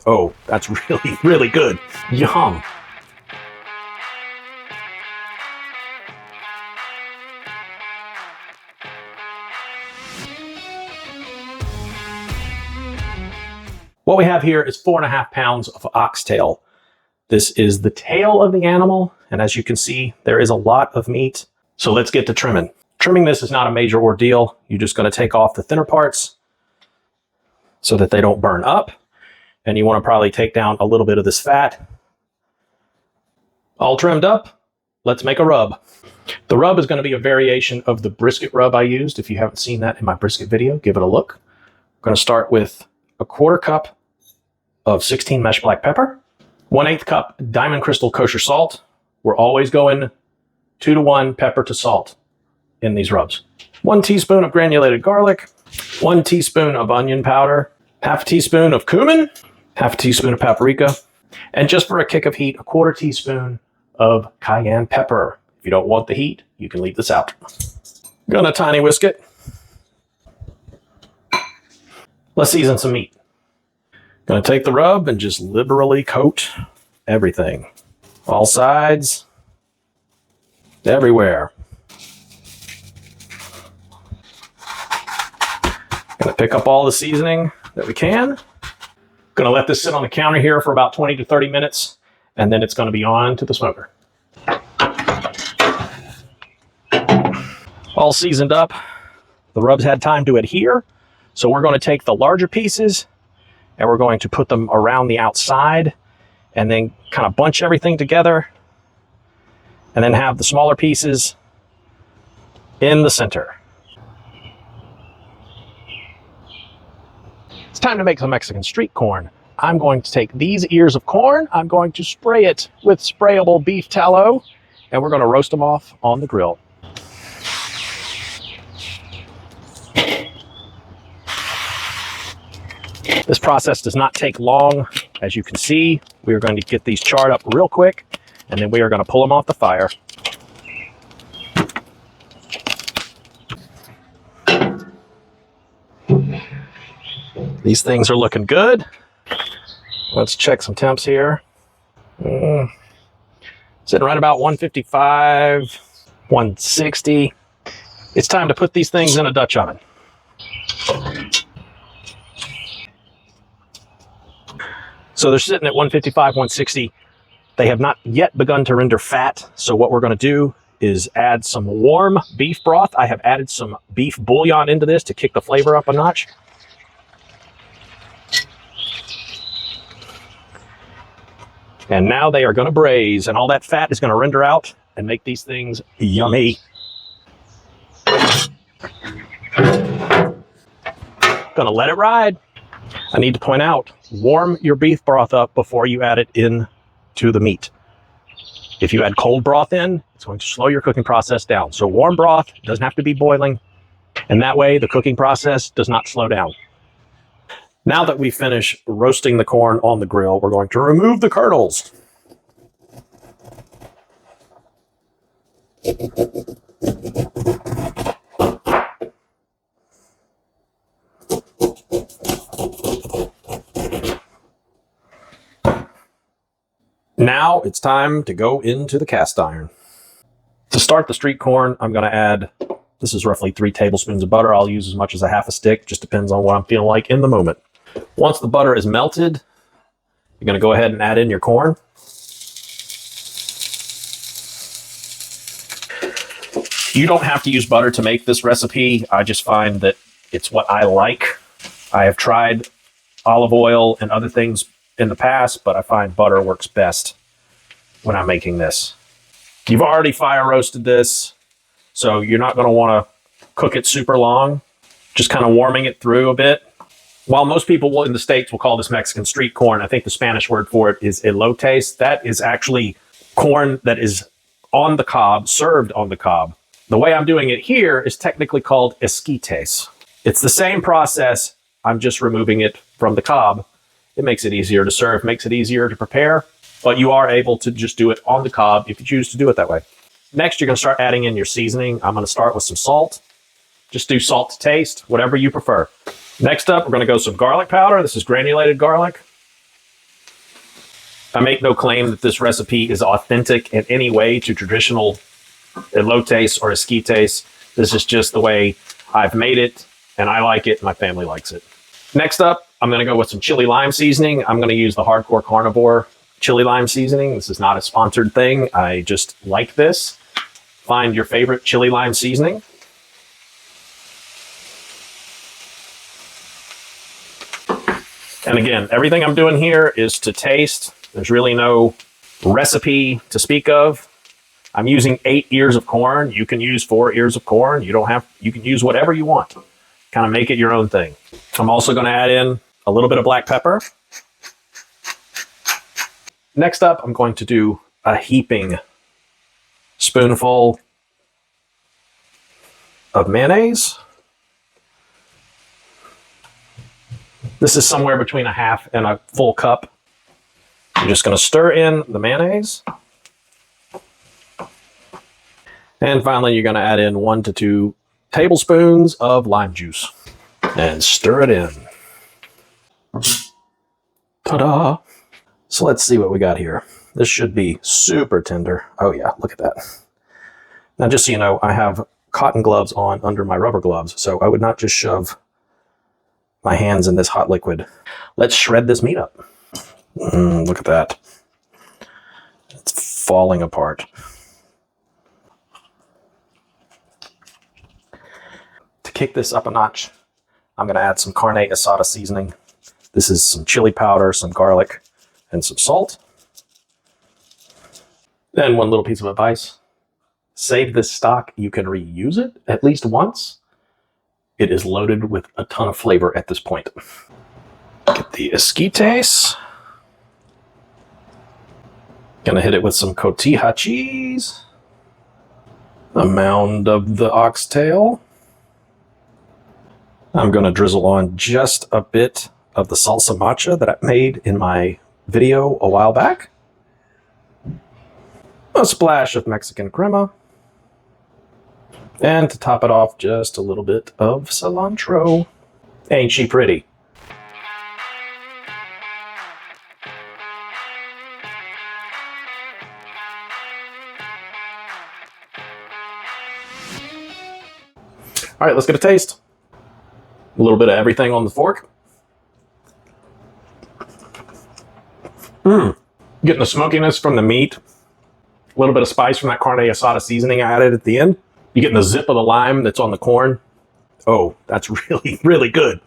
Oh, that's really, really good. Yum. What we have here is 4.5 pounds of oxtail. This is the tail of the animal, and as you can see, there is a lot of meat. So let's get to trimming. Trimming this is not a major ordeal. You're just going to take off the thinner parts so that they don't burn up. And you want to probably take down a little bit of this fat. All trimmed up, let's make a rub. The rub is going to be a variation of the brisket rub I used. If you haven't seen that in my brisket video, give it a look. I'm going to start with a 1/4 cup of 16 mesh black pepper, 1/8 cup Diamond Crystal kosher salt. We're always going 2 to 1 pepper to salt in these rubs. 1 teaspoon of granulated garlic, 1 teaspoon of onion powder, 1/2 teaspoon of cumin, 1/2 teaspoon of paprika, and just for a kick of heat, a 1/4 teaspoon of cayenne pepper. If you don't want the heat, you can leave this out. Gonna tiny whisk it. Let's season some meat. Gonna take the rub and just liberally coat everything. All sides, everywhere. Gonna pick up all the seasoning that we can. Gonna let this sit on the counter here for about 20 to 30 minutes, and then it's gonna be on to the smoker. All seasoned up. The rubs had time to adhere, so we're going to take the larger pieces and we're going to put them around the outside and then kind of bunch everything together and then have the smaller pieces in the center. It's time to make some Mexican street corn. I'm going to take these ears of corn, I'm going to spray it with sprayable beef tallow, and we're going to roast them off on the grill. This process does not take long. As you can see, we are going to get these charred up real quick, and then we are going to pull them off the fire. These things are looking good. Let's check some temps here. Sitting right about 155, 160. It's time to put these things in a Dutch oven. So they're sitting at 155, 160. They have not yet begun to render fat. So what we're going to do is add some warm beef broth. I have added some beef bouillon into this to kick the flavor up a notch. And now they are going to braise, and all that fat is going to render out and make these things yummy. Gonna let it ride. I need to point out, warm your beef broth up before you add it in to the meat. If you add cold broth in, it's going to slow your cooking process down. So warm broth doesn't have to be boiling, and that way the cooking process does not slow down. Now that we finish roasting the corn on the grill, we're going to remove the kernels. Now it's time to go into the cast iron. To start the street corn, I'm going to add, this is roughly 3 tablespoons of butter. I'll use as much as a 1/2 stick, just depends on what I'm feeling like in the moment. Once the butter is melted, you're going to go ahead and add in your corn. You don't have to use butter to make this recipe. I just find that it's what I like. I have tried olive oil and other things in the past, but I find butter works best when I'm making this. You've already fire roasted this, so you're not going to want to cook it super long. Just kind of warming it through a bit. While most people in the States will call this Mexican street corn, I think the Spanish word for it is elotes. That is actually corn that is on the cob, served on the cob. The way I'm doing it here is technically called esquites. It's the same process. I'm just removing it from the cob. It makes it easier to serve, makes it easier to prepare, but you are able to just do it on the cob if you choose to do it that way. Next, you're going to start adding in your seasoning. I'm going to start with some salt. Just do salt to taste, whatever you prefer. Next up, we're going to go some garlic powder. This is granulated garlic. I make no claim that this recipe is authentic in any way to traditional elotes or esquites. This is just the way I've made it, and I like it, and my family likes it. Next up, I'm going to go with some chili lime seasoning. I'm going to use the Hardcore Carnivore chili lime seasoning. This is not a sponsored thing. I just like this. Find your favorite chili lime seasoning. And again, everything I'm doing here is to taste. There's really no recipe to speak of. I'm using 8 ears of corn. You can use 4 ears of corn. You can use whatever you want. Kind of make it your own thing. I'm also going to add in a little bit of black pepper. Next up, I'm going to do a heaping spoonful of mayonnaise. This is somewhere between a half and a full cup. I'm just going to stir in the mayonnaise. And finally, you're going to add in 1 to 2 tablespoons of lime juice and stir it in. Ta-da! So let's see what we got here. This should be super tender. Oh yeah, look at that. Now, just so you know, I have cotton gloves on under my rubber gloves, so I would not just shove my hands in this hot liquid. Let's shred this meat up. Look at that. It's falling apart. To kick this up a notch, I'm going to add some carne asada seasoning. This is some chili powder, some garlic, and some salt. Then one little piece of advice. Save this stock. You can reuse it at least once. It is loaded with a ton of flavor at this point. Get the esquites. Gonna hit it with some cotija cheese. A mound of the oxtail. I'm gonna drizzle on just a bit of the salsa macha that I made in my video a while back. A splash of Mexican crema. And to top it off, just a little bit of cilantro. Ain't she pretty? All right, let's get a taste. A little bit of everything on the fork. Getting the smokiness from the meat. A little bit of spice from that carne asada seasoning I added at the end. You're getting the zip of the lime that's on the corn. Oh, that's really, really good.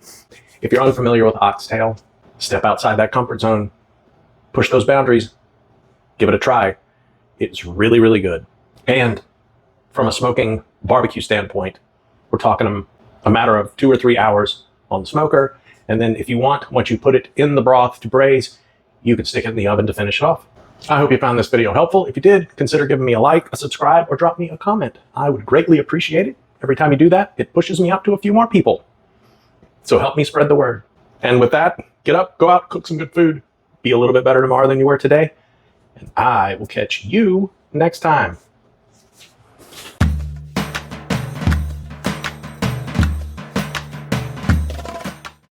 If you're unfamiliar with oxtail, step outside that comfort zone. Push those boundaries. Give it a try. It's really, really good. And from a smoking barbecue standpoint, we're talking a matter of 2 or 3 hours on the smoker. And then if you want, once you put it in the broth to braise, you can stick it in the oven to finish it off. I hope you found this video helpful. If you did, consider giving me a like, a subscribe, or drop me a comment. I would greatly appreciate it. Every time you do that, it pushes me out to a few more people. So help me spread the word. And with that, get up, go out, cook some good food, be a little bit better tomorrow than you were today, and I will catch you next time.